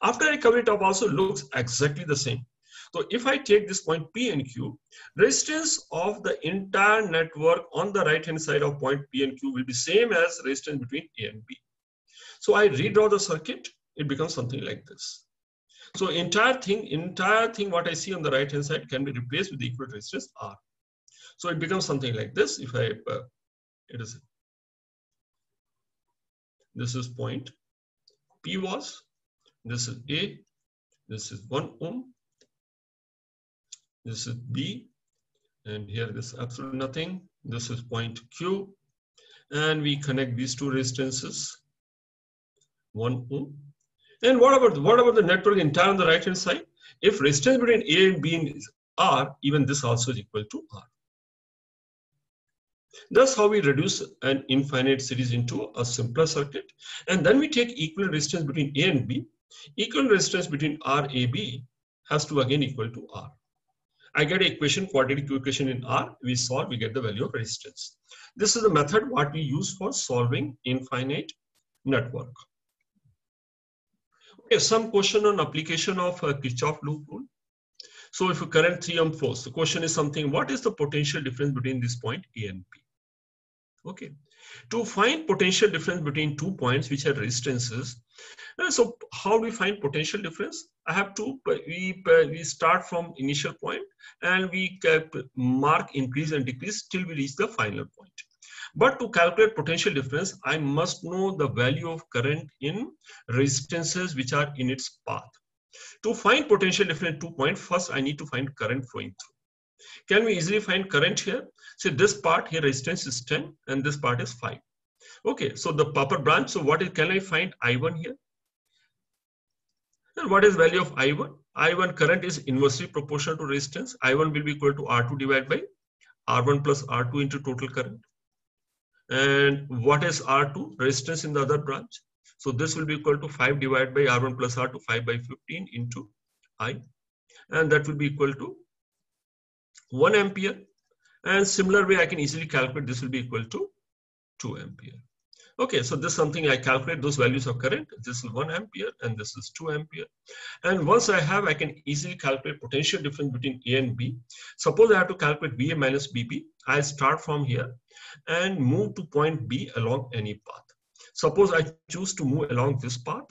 after I cover it up also looks exactly the same. So if I take this point P and Q, resistance of the entire network on the right hand side of point P and Q will be same as resistance between A and B. So I redraw the circuit, it becomes something like this. So entire thing what I see on the right hand side can be replaced with the equivalent resistance R. So it becomes something like this. If I, this is point, P was, this is A, this is 1 ohm, this is B, and here this is absolutely nothing. This is point Q, and we connect these two resistances, 1 ohm. And what about the network entire on the right hand side? If resistance between A and B is R, even this also is equal to R. That's how we reduce an infinite series into a simpler circuit. And then we take equivalent resistance between A and B. Equivalent resistance between RAB has to again equal to R. I get an equation, quadratic equation in R. We solve, we get the value of resistance. This is the method what we use for solving infinite network. Okay, some question on application of Kirchhoff loop rule. So if a current 3 ohm flows, the question is something, what is the potential difference between this point A and B? Okay, to find potential difference between 2 points which are resistances, so how do we find potential difference? I have to, we start from initial point and we mark increase and decrease till we reach the final point. But to calculate potential difference, I must know the value of current in resistances which are in its path. To find potential difference 2 points, first I need to find current flowing through. Can we easily find current here? So this part here resistance is 10 and this part is 5. Okay, so the upper branch, so can I find I1 here? And what is value of I1? I1 current is inversely proportional to resistance. I1 will be equal to R2 divided by R1 plus R2 into total current. And what is R2? Resistance in the other branch. So this will be equal to 5 divided by R1 plus R2, 5 by 15 into I. And that will be equal to 1 ampere. And similar way, I can easily calculate this will be equal to 2 ampere. Okay, so this is something I calculate those values of current. This is 1 ampere and this is 2 ampere. And once I can easily calculate potential difference between A and B. Suppose I have to calculate VA minus BB. I start from here and move to point B along any path. Suppose I choose to move along this path.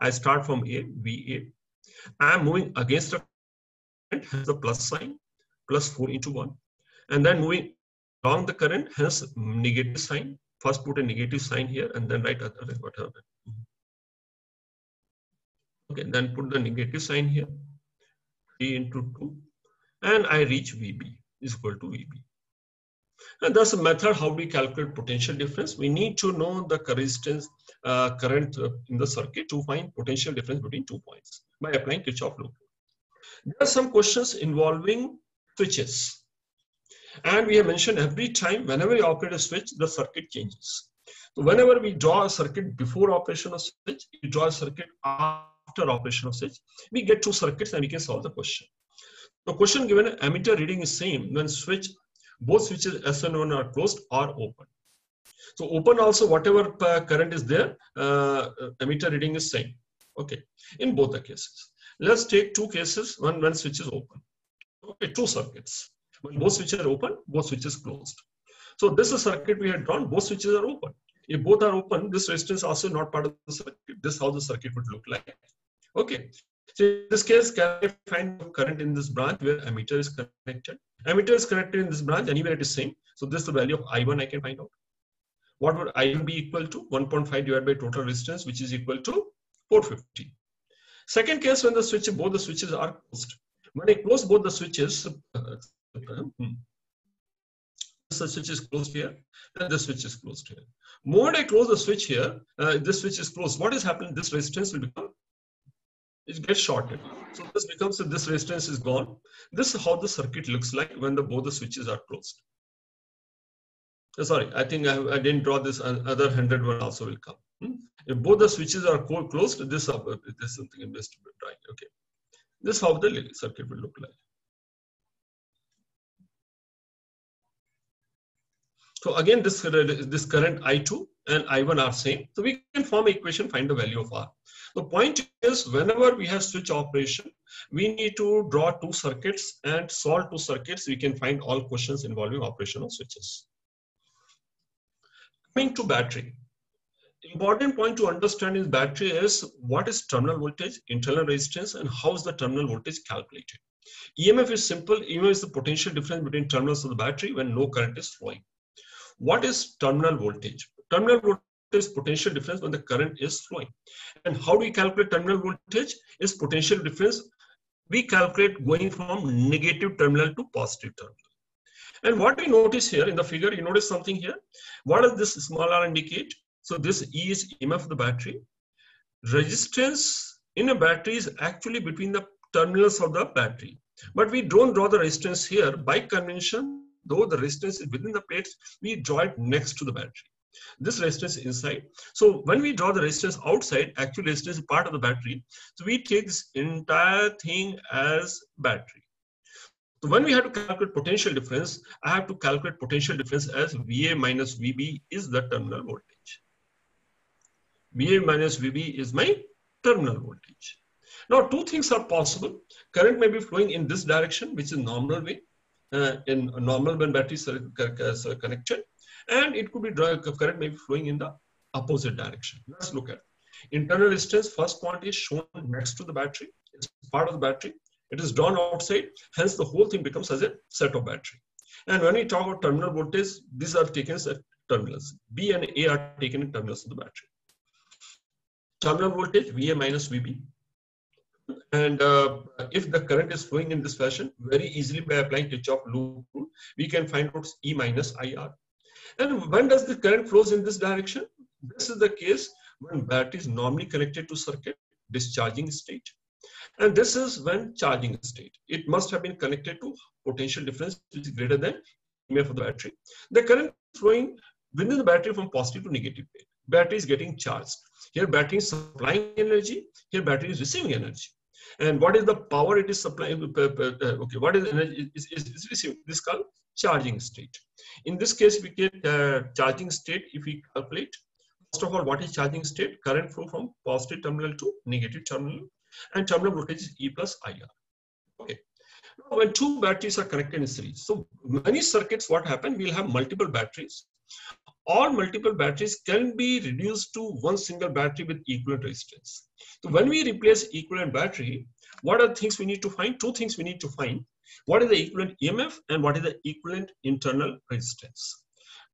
I start from A, VA. I am moving against the current, hence the plus sign, plus 4 into 1. And then moving along the current, hence negative sign. First put a negative sign here and then write whatever. Okay, then put the negative sign here. 3 into 2. And I reach VB is equal to VB. And that's a method how we calculate potential difference. We need to know the resistance current in the circuit to find potential difference between 2 points by applying Kirchhoff loop. There are some questions involving switches. And we have mentioned every time whenever you operate a switch, the circuit changes. So whenever we draw a circuit before operation of switch, we draw a circuit after operation of switch, we get 2 circuits and we can solve the question. The question given, ammeter reading is same when both switches S1 are closed or open. So open also, whatever current is there, ammeter reading is same. Okay, in both the cases. Let's take 2 cases when switch is open. Okay, 2 circuits. When both switches are open, both switches closed. So this is a circuit we had drawn, both switches are open. If both are open, this resistance also not part of the circuit. This is how the circuit would look like. Okay. So in this case, can I find current in this branch where ammeter is connected? Ammeter is connected in this branch, anywhere it is same. So this is the value of I1 I can find out. What would I1 be equal to? 1.5 divided by total resistance, which is equal to 450. Second case, when both the switches are closed. When I close both the switches, this switch is closed here, and this switch is closed here. The moment I close the switch here, this switch is closed. What is happening? This resistance will become, it gets shorted. So this becomes, this resistance is gone. This is how the circuit looks like when both the switches are closed. Sorry, I think I didn't draw this. Other 100 one also will come. If both the switches are closed, this is something I missed drawing. Okay, this is how the circuit will look like. So again, this current I2 and I1 are same. So we can form an equation, find the value of R. The point is, whenever we have switch operation, we need to draw 2 circuits and solve 2 circuits. We can find all questions involving operation of switches. Coming to battery. Important point to understand in battery is what is terminal voltage, internal resistance, and how is the terminal voltage calculated. EMF is simple. EMF is the potential difference between terminals of the battery when no current is flowing. What is terminal voltage? Terminal is potential difference when the current is flowing. And how do we calculate terminal voltage? Is potential difference we calculate going from negative terminal to positive terminal. And what we notice here in the figure, you notice something here. What does this small r indicate? So this E is EMF of the battery. Resistance in a battery is actually between the terminals of the battery. But we don't draw the resistance here. By convention, though the resistance is within the plates, we draw it next to the battery. This resistance is inside. So when we draw the resistance outside, actual resistance is part of the battery. So we take this entire thing as battery. So when we have to calculate potential difference, I have to calculate potential difference as VA minus VB is the terminal voltage. VA minus VB is my terminal voltage. Now, two things are possible. Current may be flowing in this direction, which is normal way, in normal when batteries are connected. And it could be current may be flowing in the opposite direction. Let's look at internal resistance. First quantity is shown next to the battery. It's part of the battery. It is drawn outside. Hence, the whole thing becomes as a set of battery. And when we talk about terminal voltage, these are taken as terminals. B and A are taken in terminals of the battery. Terminal voltage VA minus VB. And if the current is flowing in this fashion, very easily by applying Kirchhoff loop rule, we can find out E minus IR. And when does the current flows in this direction? This is the case when battery is normally connected to circuit, discharging state. And this is when charging state. It must have been connected to potential difference which is greater than EMF of the battery. The current flowing within the battery from positive to negative state. Battery is getting charged. Here battery is supplying energy. Here battery is receiving energy. And what is the power it is supplying? Okay, what is energy is receiving? This is called charging state. In this case, we get charging state if we calculate. First of all, what is charging state? Current flow from positive terminal to negative terminal. And terminal voltage is E plus IR. Okay. Now, when two batteries are connected in series, so many circuits, what happen? We'll have multiple batteries. All multiple batteries can be reduced to one single battery with equivalent resistance. So when we replace equivalent battery, what are the things we need to find? Two things we need to find. What is the equivalent EMF and what is the equivalent internal resistance?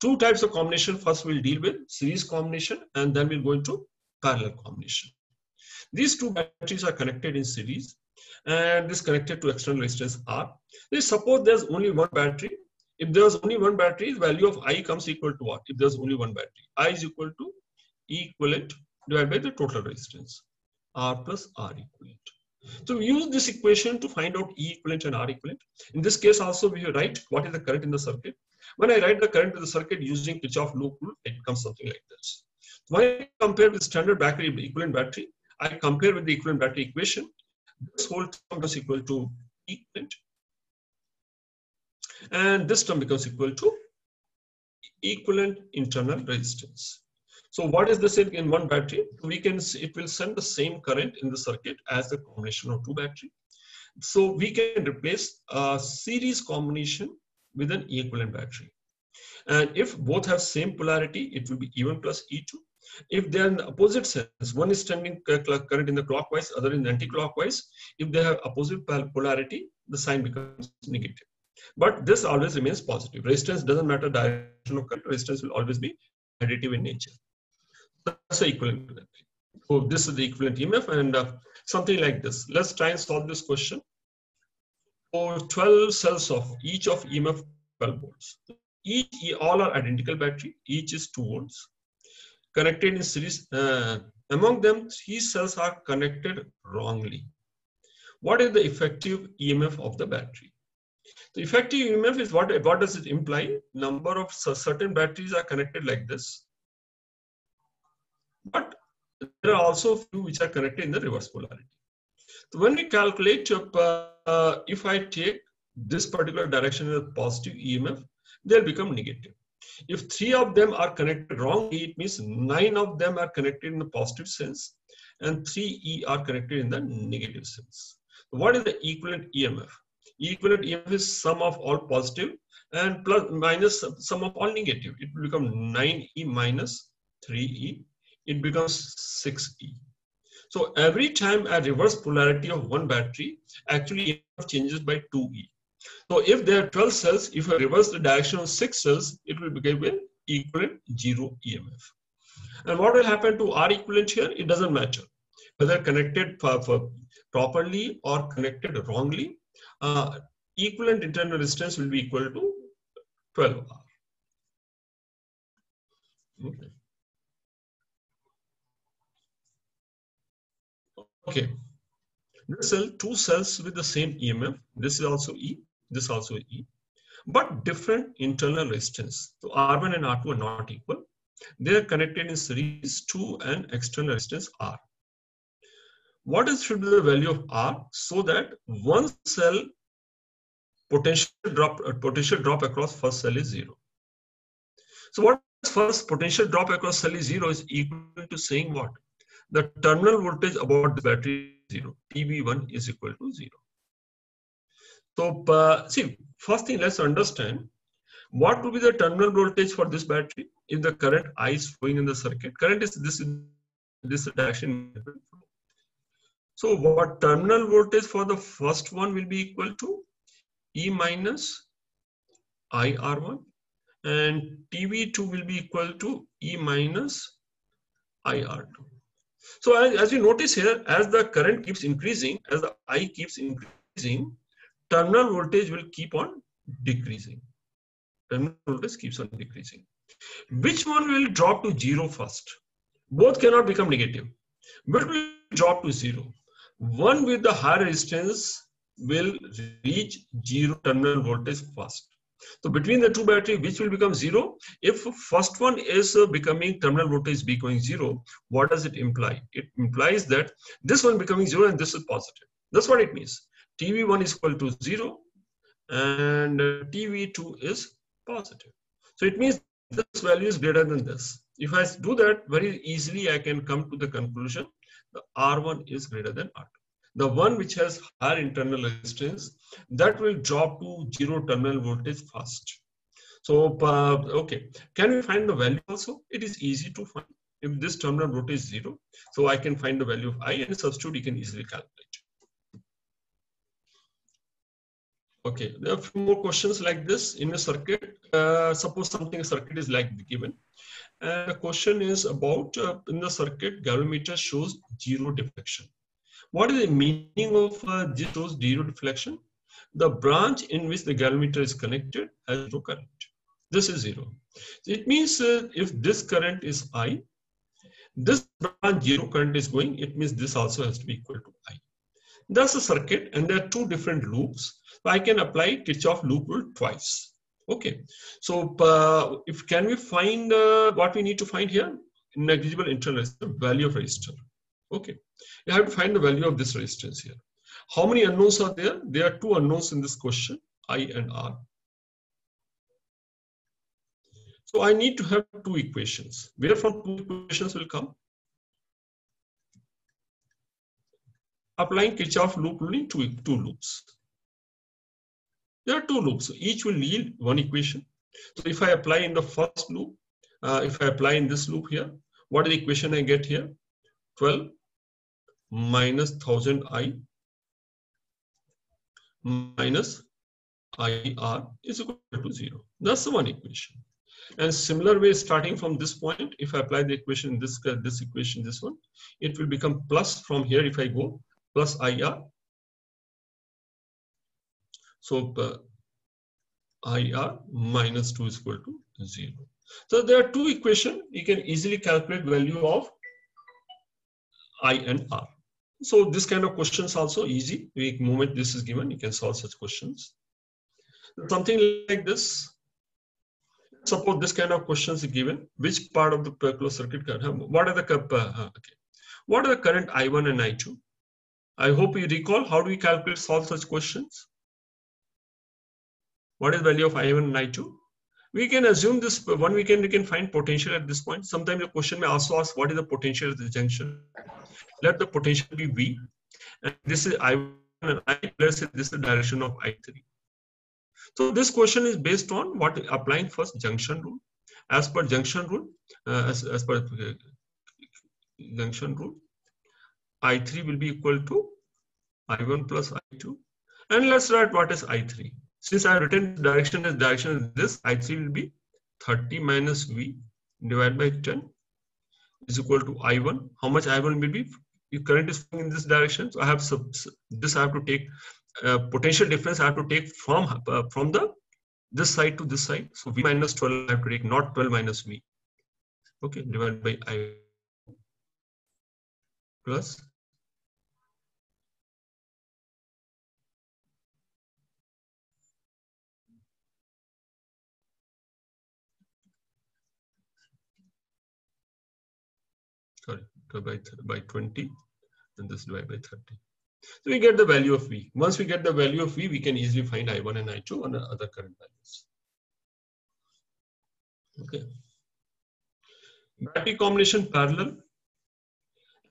Two types of combination. First, we'll deal with series combination and then we'll go into parallel combination. These two batteries are connected in series and this connected to external resistance R. Let's suppose there's only one battery. If there's only one battery, the value of I comes equal to what? If there's only one battery, I is equal to equivalent divided by the total resistance, R plus R equivalent. So we use this equation to find out E equivalent and R equivalent. In this case also we write what is the current in the circuit. When I write the current in the circuit using Kirchhoff loop rule, it becomes something like this. When I compare with standard battery equivalent battery, I compare with the equivalent battery equation. This whole term is equal to equivalent. And this term becomes equal to equivalent internal resistance. So what is this in one battery? We can see it will send the same current in the circuit as the combination of two batteries. So we can replace a series combination with an equivalent battery. And if both have same polarity, it will be E1 plus E2. If they are in the opposite sense, one is sending current in the clockwise, other in the anti-clockwise. If they have opposite polarity, the sign becomes negative. But this always remains positive. Resistance doesn't matter direction of current. Resistance will always be additive in nature. That's the equivalent to that. So this is the equivalent EMF and something like this. Let's try and solve this question. For 12 cells of each of EMF 12 volts. All are identical battery. Each is 2 volts. Connected in series. Among them, 3 cells are connected wrongly. What is the effective EMF of the battery? The effective EMF is what does it imply? Number of certain batteries are connected like this. But there are also few which are connected in the reverse polarity. So when we calculate, if I take this particular direction as positive EMF, they'll become negative. If 3 of them are connected wrongly, it means 9 of them are connected in the positive sense and 3 are connected in the negative sense. What is the equivalent EMF? Equivalent EMF is sum of all positive and plus minus sum of all negative. It will become 9E minus 3E. It becomes 6E. So every time a reverse polarity of one battery, actually EMF changes by 2E. So if there are 12 cells, if I reverse the direction of 6 cells, it will become an equivalent 0 EMF. And what will happen to R equivalent here? It doesn't matter whether connected properly or connected wrongly. Equivalent internal resistance will be equal to 12 R. Okay. Okay. This cell, two cells with the same EMF. This is also E. This also E, but different internal resistance. So R1 and R2 are not equal. They are connected in series to an external resistance R. What should be the value of R so that one cell potential drop across first cell is 0. So what is first potential drop across cell is 0 is equal to saying what? The terminal voltage about the battery is 0. TB1 is equal to 0. So see, first thing, let's understand what will be the terminal voltage for this battery if the current I is flowing in the circuit. Current is this direction. So what terminal voltage for the first one will be equal to E minus IR1, and TB2 will be equal to E minus IR2. So as you notice here, as the current keeps increasing, as the I keeps increasing, terminal voltage will keep on decreasing. Terminal voltage keeps on decreasing. Which one will drop to 0 first? Both cannot become negative. Which will drop to 0? One with the higher resistance will reach 0 terminal voltage first. So between the two batteries, which will become 0? If first one is becoming terminal voltage becoming 0, what does it imply? It implies that this one becoming 0 and this is positive. That's what it means. TB1 is equal to 0 and TB2 is positive. So it means this value is greater than this. If I do that, very easily I can come to the conclusion the R1 is greater than R2. The one which has higher internal resistance, that will drop to 0 terminal voltage first. So, okay, can we find the value also? It is easy to find. If this terminal voltage is 0, so I can find the value of I and substitute, you can easily calculate. Okay, there are a few more questions like this in a circuit. Suppose a circuit is like given. And the question is about in the circuit, galvanometer shows 0 deflection. What is the meaning of this shows 0 deflection? The branch in which the galvanometer is connected has no current. This is 0. It means if this current is I, this branch 0 current is going, it means this also has to be equal to I. That's a circuit and there are two different loops. So I can apply Kirchhoff loop rule twice. Okay, so can we find what we need to find here? Negligible internal resistance, value of resistor. Okay, you have to find the value of this resistance here. How many unknowns are there? There are two unknowns in this question, I and R. So I need to have two equations. Where from two equations will come? Applying Kirchhoff loop rule in two loops. There are two loops, so each will yield one equation. So if I apply in the first loop, if I apply in this loop here, what is the equation I get here? 12 minus 1000I minus IR is equal to 0. That's the one equation. And similar way, starting from this point, if I apply the equation, this equation, this one, it will become plus from here if I go, plus IR. So IR minus 2 is equal to 0. So there are two equations. You can easily calculate value of I and R. So this kind of questions also easy. The moment this is given, you can solve such questions. Something like this. Suppose this kind of questions is given. Which part of the closed circuit current? What are the What are the current I1 and I2? I hope you recall how do we calculate solve such questions. What is the value of I1 and I2? We can assume this one we can find potential at this point. Sometimes the question may also ask what is the potential at the junction. Let the potential be V. And this is I1 and I plus this is the direction of I3. So this question is based on what applying first junction rule. As per junction rule, junction rule, I3 will be equal to I1 plus I2. And let's write what is I3. Since I have written direction as this, I3 will be 30 minus V divided by 10. is equal to I1. How much I1 will be? If current is flowing in this direction, so I have this. I have to take potential difference. I have to take from the this side to this side. So V minus 12 I have to take, not 12 minus V. Okay, divided by I plus by 20, and this divided by 30. So we get the value of V. Once we get the value of V, we can easily find I1 and I2 on the other current values. Okay. Battery combination parallel.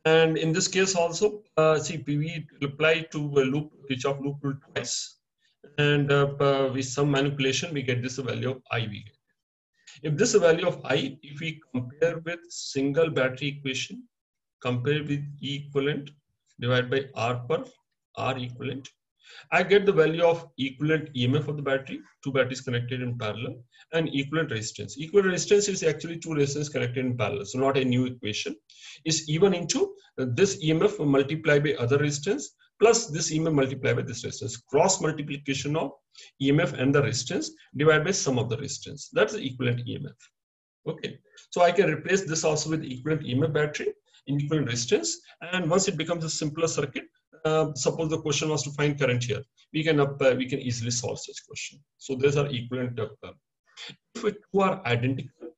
And in this case also, see, we apply to a loop, Kirchhoff loop rule twice. And with some manipulation, we get this value of I. We get. If this value of I, if we compare with single battery equation, compare with E equivalent divided by R per R equivalent, I get the value of equivalent EMF of the battery, two batteries connected in parallel, and equivalent resistance. Equivalent resistance is actually two resistors connected in parallel, so not a new equation. Is even into this EMF multiplied by other resistance plus this EMF multiplied by this resistance. Cross multiplication of EMF and the resistance divided by sum of the resistance. That's the equivalent EMF. Okay, so I can replace this also with equivalent EMF battery in equivalent resistance, and once it becomes a simpler circuit, suppose the question was to find current here, we can easily solve such question. So these are equivalent. If two are identical,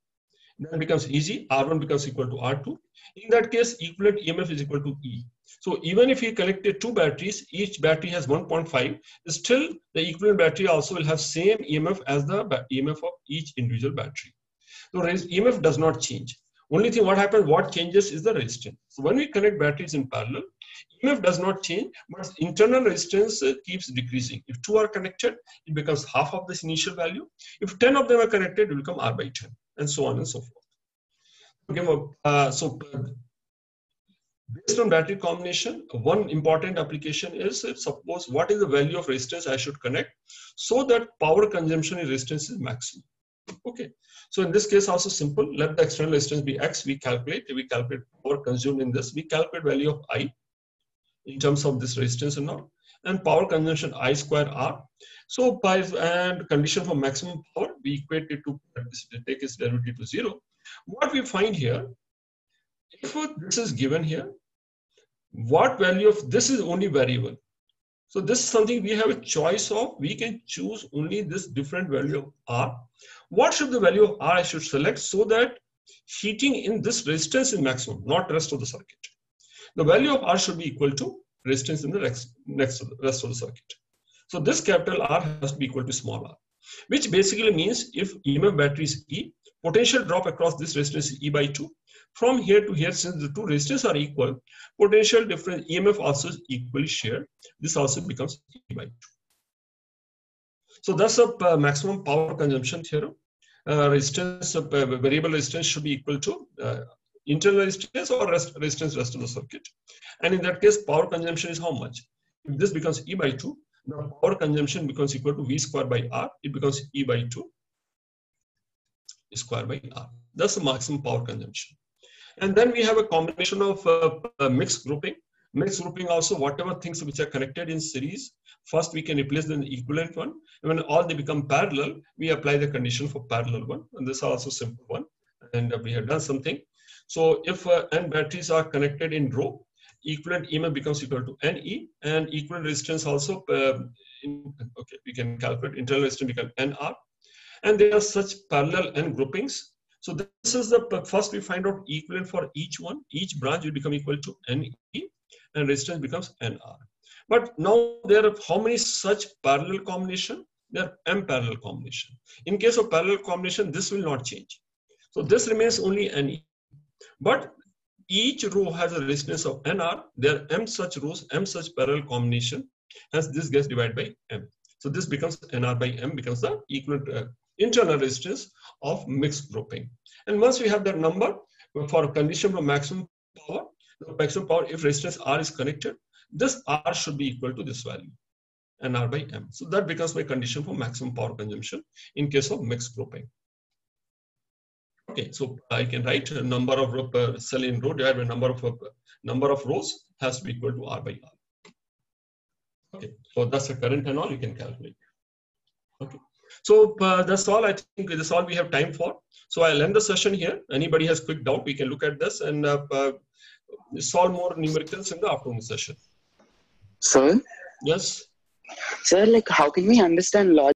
then it becomes easy. R1 becomes equal to R2. In that case, equivalent EMF is equal to E. So even if you connected two batteries, each battery has 1.5, still the equivalent battery also will have same EMF as the EMF of each individual battery. So EMF does not change. Only thing what changes is the resistance. So when we connect batteries in parallel, EMF does not change, but internal resistance keeps decreasing. If two are connected, it becomes half of this initial value. If 10 of them are connected, it will become R by 10, and so on and so forth. Okay, based on battery combination, one important application is, suppose what is the value of resistance I should connect so that power consumption in resistance is maximum. Okay, so in this case also simple. Let the external resistance be X. We calculate power consumed in this. We calculate value of I in terms of this resistance and all, and power consumption I square R. So and condition for maximum power, we equate it to take its derivative to 0. What we find here, if this is given here, what value of this is only variable. So this is something we have a choice of. We can choose only this different value of R. What should the value of R I should select so that heating in this resistance is maximum, not rest of the circuit. The value of R should be equal to resistance in the rest of the circuit. So this capital R has to be equal to small r, which basically means if EMF battery is E, potential drop across this resistance is E by 2. From here to here, since the two resistances are equal, potential difference EMF also is equally shared. This also becomes E by 2. So that's a maximum power consumption theorem. Resistance, variable resistance should be equal to internal resistance or resistance rest of the circuit. And in that case, power consumption is how much? If this becomes E by 2, the power consumption becomes equal to V square by R. It becomes E by 2 square by R. That's the maximum power consumption. And then we have a combination of mixed grouping. Mixed grouping also, whatever things which are connected in series, first we can replace them in the equivalent one. And when all they become parallel, we apply the condition for parallel one. And this is also simple one. And we have done something. So if n batteries are connected in row, equivalent EMF becomes equal to NE, and equivalent resistance also, okay, we can calculate internal resistance become NR. And there are such parallel n groupings. So this is the first we find out equivalent for each one. Each branch will become equal to NE, and resistance becomes NR. But now there are how many such parallel combination? There are M parallel combination. In case of parallel combination, this will not change. So this remains only NE. But each row has a resistance of NR. There are M such rows, M such parallel combination, as this gets divided by M. So this becomes NR by M becomes the equivalent internal resistance of mixed grouping. And once we have that number for a condition for maximum power, the maximum power, if resistance R is connected, this R should be equal to this value, NR by M. So that becomes my condition for maximum power consumption in case of mixed grouping. Okay, so I can write a number of cell in row divided by number of rows has to be equal to R by R. Okay, so that's the current and all you can calculate. Okay, so that's all. I think this is all we have time for. So I'll end the session here. Anybody has quick doubt, we can look at this and solve more numericals in the afternoon session. Sir? Yes. Sir, like how can we understand logic?